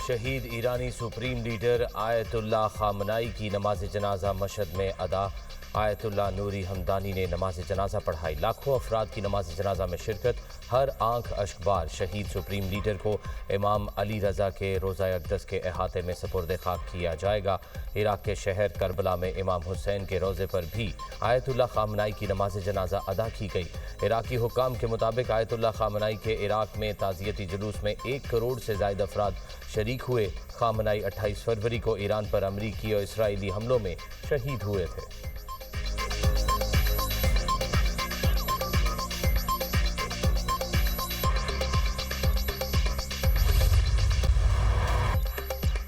शहीद ईरानी supreme leader Ayatollah खामनाई की नमाज जनाजा मशहद में अदा। आयतुल्लाह नूरी हमदानी ने नमाज जनाजा पढ़ाई। लाखों अफराद की नमाज जनाजा में शिरकत। हर आंख अश्कबार शहीद सुप्रीम लीडर को इमाम अली रजा के रोज़ा अक़दस के अहाते में सपुर्द खाक किया जाएगा। इराक के शहर करबला में इमाम हुसैन के रोज़े पर भी आयतुल्लाह खामनाई की नमाज जनाजा अदा की गई। इराकी हुक्काम के मुताबिक आयतुल्लाह खामनाई के इराक में ताज़ियती जुलूस में 1 करोड़ से ज़ायद अफराद शरीक हुए। खामनाई 28 फरवरी को ईरान पर अमरीकी और इसराइली हमलों में शहीद हुए थे।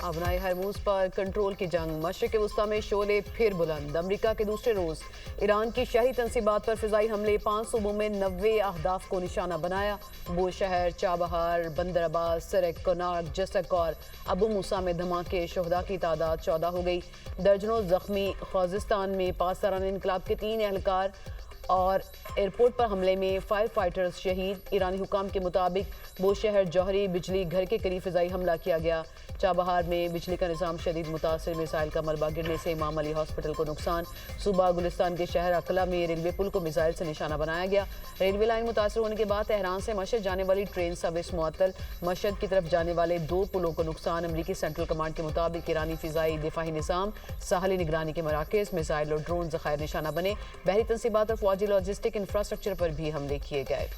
अबनाए हरमूज पर कंट्रोल की जंग। मशरिक़ वस्ता में शोले फिर बुलंद। अमरीका के दूसरे रोज़ ईरान की शाही तंसीबात पर फ़िज़ाई हमले। 5 सूबों में 90 अहदाफ को निशाना बनाया। बूशहर, चाबहार, बंदर अब्बास, सिरक, कोनार्क, जसक और अबू मूसा में धमाके। शहदा की तादाद 14 हो गई। दर्जनों जख्मी। ख़ुज़िस्तान में पासदारान इनकलाब के 3 एहलकार और एयरपोर्ट पर हमले में फायर फाइटर्स शहीद। ईरानी हुकाम के मुताबिक बूशहर जौहरी बिजली घर के करीब फ़िज़ाई हमला किया गया। चाबहार में बिजली का निज़ाम शदीद मुतासर। मिसाइल का मलबा गिरने से इमाम अली हॉस्पिटल को नुकसान। सूबा गुलिस्तान के शहर अकला में रेलवे पुल को मिसाइल से निशाना बनाया गया। रेलवे लाइन मुतासर होने के बाद तेहरान से मशहद जाने वाली ट्रेन सर्विस मुअत्तल। मशहद की तरफ जाने वाले 2 पुलों को नुकसान। अमरीकी सेंट्रल कमांड के मुताबिक ईरानी फ़िज़ाई दिफाही निज़ाम, साहली निगरानी के मराकज़, मिसाइल और ड्रोन ज़ख़ायर निशाना बने। बहरी तंसीबात और फौजी लॉजिस्टिक इंफ्रास्ट्रक्चर पर भी हमले किए गए।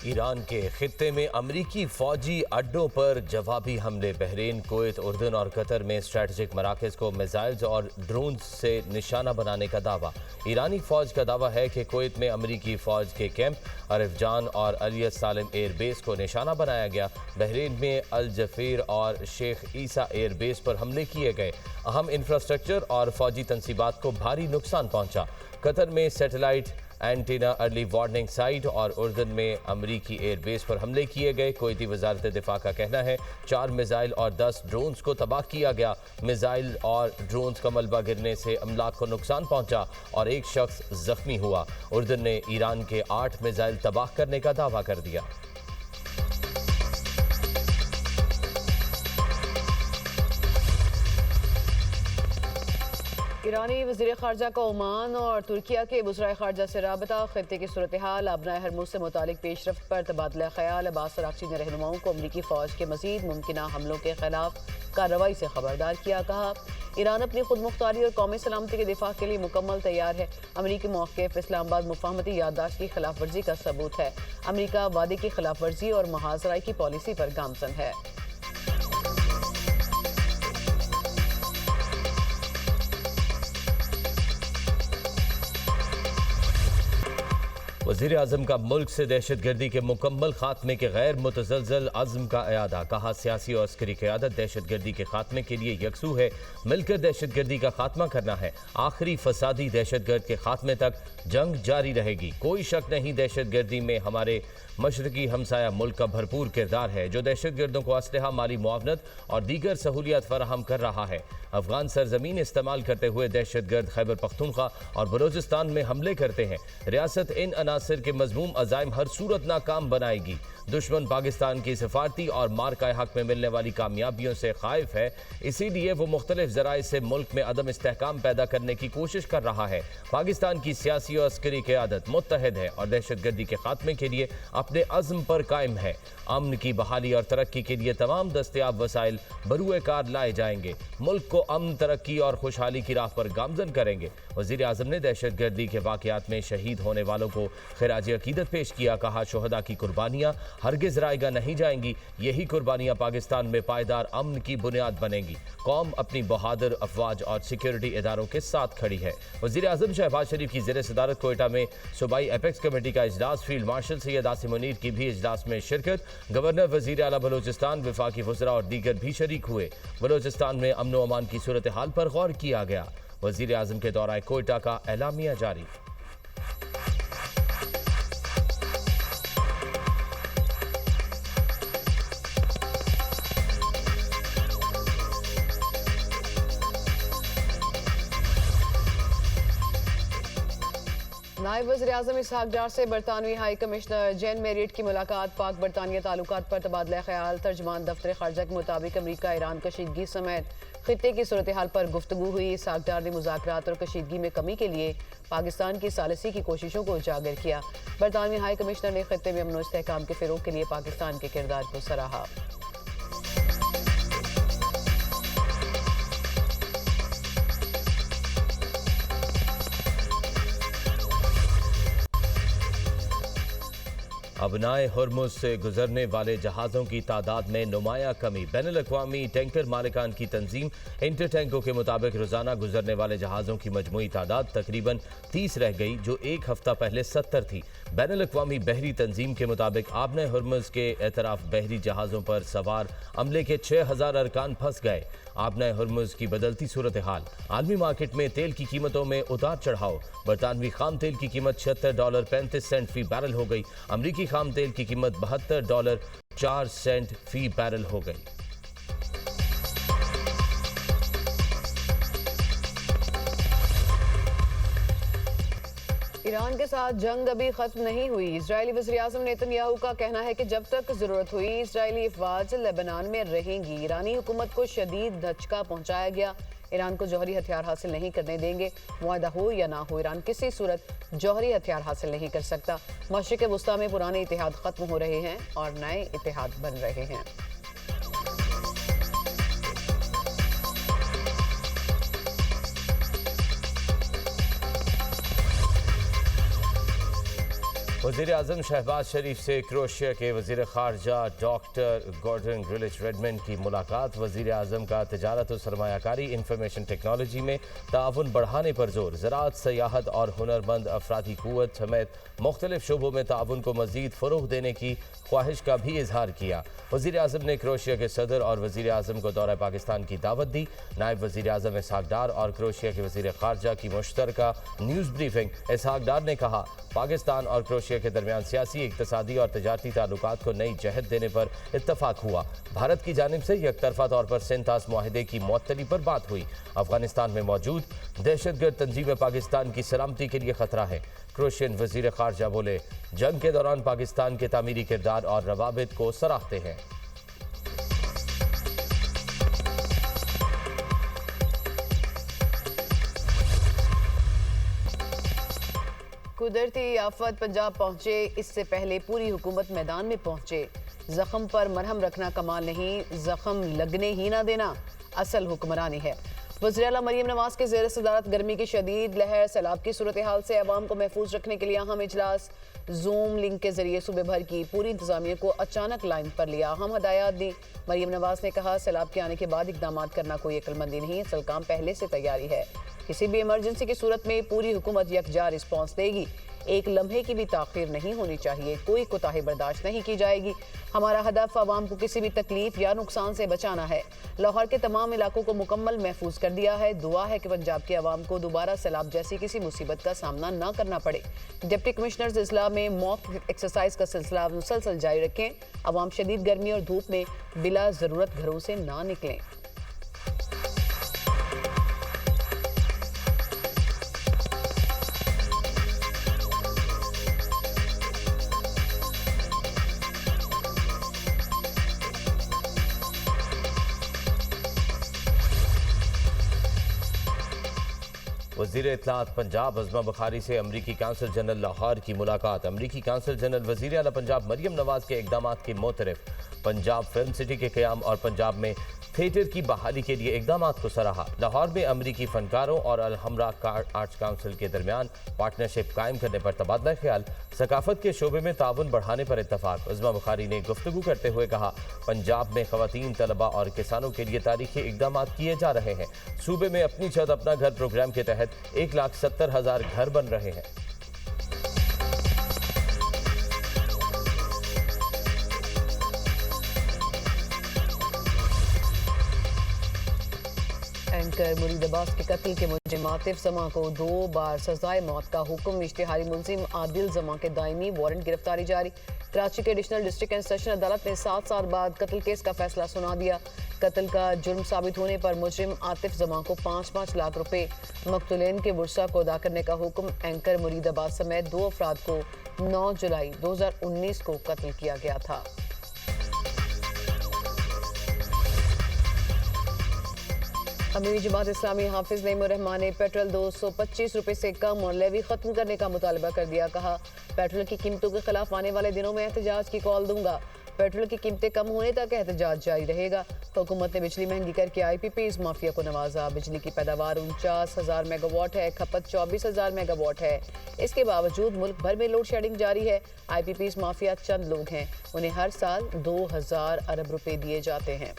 ईरान के खित्ते में अमरीकी फौजी अड्डों पर जवाबी हमले। बहरीन, कुवैत, उर्दन और कतर में स्ट्रेटजिक मराकज़ को मिसाइल्स और ड्रोन से निशाना बनाने का दावा। ईरानी फ़ौज का दावा है कि कुवैत में अमरीकी फ़ौज के कैंप अरफजान और अलियत सालिम एयरबेस को निशाना बनाया गया। बहरीन में अल जफीर और शेख ईसा एयरबेस पर हमले किए गए। अहम इंफ्रास्ट्रक्चर और फ़ौजी तंसीबात को भारी नुकसान पहुँचा। कतर में satellite antenna early warning site और उर्दन में अमरीकी एयरबेस पर हमले किए गए। कुवैती वज़ारत दिफा का कहना है 4 मिसाइल और 10 ड्रोन्स को तबाह किया गया। मिसाइल और ड्रोन्स का मलबा गिरने से अमलाक को नुकसान पहुंचा और 1 शख्स जख्मी हुआ। उर्दन ने ईरान के 8 मिसाइल तबाह करने का दावा कर दिया। ईरानी वज़ीर ख़ारजा का ओमान और तुर्किया के वज़राए ख़ारजा से राबता। ख़ित्ते की सूरत हाल, अबनाए हरमुज़ से मुतालिक पेशरफ्त पर तबादला ख्याल। अब्बास अराग़ची ने रहनुमाओं को अमरीकी फ़ौज के मज़ीद मुमकिना हमलों के ख़िलाफ़ कार्रवाई से खबरदार किया। कहा ईरान अपनी खुद मुख्तारी और कौमी सलामती के दिफा के लिए मुकम्मल तैयार है। अमरीकी मौक़िफ़ इस्लामाबाद मुफ़ाहमती याददाश्त की खिलाफ वर्जी का सबूत है। अमरीका वादे की खिलाफ वर्जी और महाजराई की पॉलिसी पर गामज़न है। वज़ीर आज़म का मुल्क से दहशत गर्दी के मुकम्मल खात्मे के गैर मुतज़लज़ल अज़्म का अयादा। कहा सियासी और अस्करी क़यादत दहशत गर्दी के खात्मे के लिए यकसू है। मिलकर दहशत गर्दी का खात्मा करना है। आखिरी फसादी दहशत गर्द के खात्मे तक जंग जारी रहेगी। कोई शक नहीं, दहशत गर्दी में हमारे मशरकी हमसाया मुल्क का भरपूर किरदार है, जो दहशत गर्दों को असलहा, माली मुआवनत और दीगर सहूलियात फराहम कर रहा है। अफगान सरजमीन इस्तेमाल करते हुए दहशत गर्द खैबर पख्तूनख्वा और बलोचिस्तान में हमले करते हैं। रियासत इन अनासर के मज़मूम अज़ाइम हर सूरत नाकाम बनाएगी। दुश्मन पाकिस्तान की सफारती और मार्का हक में मिलने वाली कामयाबियों से खाइफ है, इसीलिए वो मुख्तलिफ ज़राए से मुल्क में अदम इस्तेहकाम पैदा करने की कोशिश कर रहा है। पाकिस्तान की सियासी और अस्करी क़यादत मुत्तहद है और दहशत गर्दी के खात्मे के लिए अपने अज़्म पर कायम है। अमन की बहाली और तरक्की के लिए तमाम दस्तयाब वसाइल बरूए कार लाए जाएंगे। मुल्क को अमन, तरक्की और खुशहाली की राह पर गामज़न करेंगे। वज़ीर आज़म ने दहशत गर्दी के वाक़यात में शहीद होने वालों को खिराज अक़ीदत पेश किया। कहा शुहदा की कुर्बानियाँ हरगिज़ रायगा नहीं जाएंगी। यही कुर्बानियाँ पाकिस्तान में पायदार अमन की बुनियाद बनेंगी। कौम अपनी बहादुर अफवाज और सिक्योरिटी इदारों के साथ खड़ी है। वज़ीर आज़म शहबाज शरीफ की ज़ेर सदारत कोयटा में सूबाई एपेक्स कमेटी का इजलास। फील्ड मार्शल सैयद आसिम मुनीर की भी इजलास में शिरकत। गवर्नर, वज़ीर आला बलोचिस्तान, वफाकी वज़रा और दीगर भी शरीक हुए। बलोचिस्तान में अमन व अमान की सूरत हाल पर गौर किया गया। वज़ीर आज़म के दौराए कोयटा का एलामिया जारी। नायब वज़ीर-ए-आज़म इसहाक डार से बरतानवी हाई कमिश्नर जैन मेरिट की मुलाकात। पाक बरतानिया ताल्लुकात पर तबादला ख्याल। तर्जमान दफ्तर खारजा के मुताबिक अमरीका ईरान कशीदगी समेत खित्ते की सूरत हाल पर गुफ्तगू हुई। इसहाक डार ने मुज़ाकरात और कशीदगी में कमी के लिए पाकिस्तान की सालिसी की कोशिशों को उजागर किया। बरतानवी हाई कमिश्नर ने खित्ते में अमन व इस्तेहकाम के फ़रोग़ के लिए पाकिस्तान के किरदार को सराहा। अबनाए हुर्मुज़ से गुजरने वाले जहाज़ों की तादाद में नुमाया कमी। बैनुल-अक़वामी टैंकर मालिकान की तंजीम इंटर टैंकों के मुताबिक रोज़ाना गुजरने वाले जहाज़ों की मजमूई तादाद तकरीबन 30 रह गई, जो एक हफ्ता पहले 70 थी। बैनुल-अक़वामी बहरी तंजीम के मुताबिक आबने हुर्मुज़ के एतराफ़ बहरी जहाज़ों पर सवार अमले के 6000 अरकान फंस गए। आबने हुर्मुज़ की बदलती सूरत हाल, आलमी मार्केट में तेल की कीमतों में उतार चढ़ाव। बरतानवी खाम तेल की कीमत $76.35 फी बैरल हो गई। अमरीकी खाम तेल की कीमत $72.04 फी बैरल हो गई। ईरान के साथ जंग अभी खत्म नहीं हुई। इजरायली वज़ीर-ए-आज़म नेतन्याहू का कहना है कि जब तक जरूरत हुई इजरायली अफवाज लेबनान में रहेंगी। ईरानी हुकूमत को शदीद धचका पहुंचाया गया। ईरान को जौहरी हथियार हासिल नहीं करने देंगे। मुआहदा हो या ना हो, ईरान किसी सूरत जौहरी हथियार हासिल नहीं कर सकता। मशरिक़ वुस्ता में पुराने इतिहाद खत्म हो रहे हैं और नए इतिहाद बन रहे हैं। वज़ीर-ए-आज़म शहबाज शरीफ से क्रोएशिया के वज़ीर ख़ारजा डॉक्टर गॉर्डन ग्रिलिच रेडमैन की मुलाकात। वज़ीर-ए-आज़म का तिजारत और सरमायाकारी, इंफॉर्मेशन टेक्नोलॉजी में ताउन बढ़ाने पर जोर। ज़राअत, सयाहत और हुनरमंद अफरादी क़ुव्वत समेत मुख्तलिफ शोबों में ताउन को मज़ीद फ़रोग़ देने की ख्वाहिश का भी इजहार किया। वज़ीर-ए-आज़म ने क्रोएशिया के सदर और वज़ीर-ए-आज़म को दौरा पाकिस्तान की दावत दी। नायब वज़ीर-ए-आज़म इसहाक डार और क्रोएशिया के वज़ीर ख़ारजा की मुश्तरका न्यूज़ ब्रीफिंग। इसहाक डार ने कहा, पाकिस्तान और क्रोएशिया के दरमियान सियासी, इक़्तिसादी और तिजारती ताल्लुकात को नई जहत देने पर इत्तफाक हुआ। भारत की जानिब से यकतरफा तौर पर सिंतास मुआहदे की मुअत्तली पर बात हुई। अफगानिस्तान में मौजूद दहशतगर्द तंजीमें पाकिस्तान की सलामती के लिए खतरा है। क्रोएशियन वज़ीर ख़ारजा बोले, जंग के दौरान पाकिस्तान के तामीरी किरदार और रवाबित को सराहते हैं। कुदरती आफत पंजाब पहुंचे, इससे पहले पूरी हुकूमत मैदान में पहुंचे। जख्म पर मरहम रखना कमाल नहीं, जख्म लगने ही ना देना असल हुक्मरानी है। वज़ीर आला मरियम नवाज के ज़ेर सदारत गर्मी की शदीद लहर, सैलाब की सूरत हाल से अवाम को महफूज रखने के लिए अहम इजलास। जूम लिंक के जरिए सूबे भर की पूरी इंतजामिया को अचानक लाइन पर लिया, अहम हदायत दी। मरियम नवाज ने कहा, सैलाब के आने के बाद इकदाम करना कोई अक्लमंदी नहीं, असल काम पहले से तैयारी है। किसी भी इमरजेंसी की सूरत में पूरी हुकूमत यकजा रिस्पॉन्स देगी। एक लम्हे की भी ताख़ीर नहीं होनी चाहिए, कोई कोताही बर्दाश्त नहीं की जाएगी। हमारा हदफ आवाम को किसी भी तकलीफ या नुकसान से बचाना है। लाहौर के तमाम इलाकों को मुकम्मल महफूज कर दिया है। दुआ है कि पंजाब के अवाम को दोबारा सैलाब जैसी किसी मुसीबत का सामना न करना पड़े। डिप्टी कमिश्नर इजला में मॉक एक्सरसाइज का सिलसिला मुसलसल जारी रखें। अवाम शदीद गर्मी और धूप में बिला ज़रूरत घरों से ना निकलें। वज़ीर इत्तलात पंजाब अज़मा बुखारी से अमरीकी काउंसिल जनरल लाहौर की मुलाकात। अमरीकी काउंसिल जनरल वज़ीर आला पंजाब मरियम नवाज के इक़दामात के मोतरफ पंजाब फिल्म सिटी के क़याम और पंजाब में थिएटर की बहाली के लिए इक़दामात को सराहा। लाहौर में अमरीकी फनकारों और अलहमरा आर्ट्स काउंसिल के दरमियान पार्टनरशिप कायम करने पर तबादला ख्याल। सकाफत के शोबे में ताउन बढ़ाने पर इत्तफाक। अज़मा बुखारी ने गुफ्तगू करते हुए कहा, पंजाब में ख़वातीन, तलबा और किसानों के लिए तारीखी इक़दामात किए जा रहे हैं। सूबे में अपनी छत अपना घर प्रोग्राम के तहत 1,70,000 घर बन रहे हैं। एंकर मुरीद अब्बास के कत्ल के मुलजिम आतिफ जमा को 2 बार सजाए मौत का हुक्म। इश्तिहारी मुलजिम आदिल जमा के दायमी वारंट गिरफ्तारी जारी। कराची के एडिशनल डिस्ट्रिक्ट एंड सेशन अदालत ने 7 साल बाद कत्ल केस का फैसला सुना दिया। कत्ल का जुर्म साबित होने पर मुजरिम आतिफ जमा को 5-5 लाख रुपए मकतूलेन के वर्सा को अदा करने का हुक्म। एंकर मुरीद अब्बास समेत 2 अफराद को 9 जुलाई 2019 को कत्ल किया गया था। अमीरी जमात इस्लामी हाफिज नईमुर रहमान ने पेट्रोल 225 रुपए से कम और लेवी खत्म करने का मुतालबा कर दिया। कहा, पेट्रोल की कीमतों के खिलाफ आने वाले दिनों में एहतजाज की कॉल दूंगा। पेट्रोल की कीमतें कम होने तक एहतजाज जारी रहेगा। हुकूमत ने बिजली महंगी करके IPPs माफिया को नवाजा। बिजली की पैदावार 49,000 मेगावाट है, खपत 24,000 मेगावाट है। इसके बावजूद मुल्क भर में लोड शेडिंग जारी है। IPPs माफिया चंद लोग हैं, उन्हें हर साल 2,000 अरब रुपए दिए जाते हैं।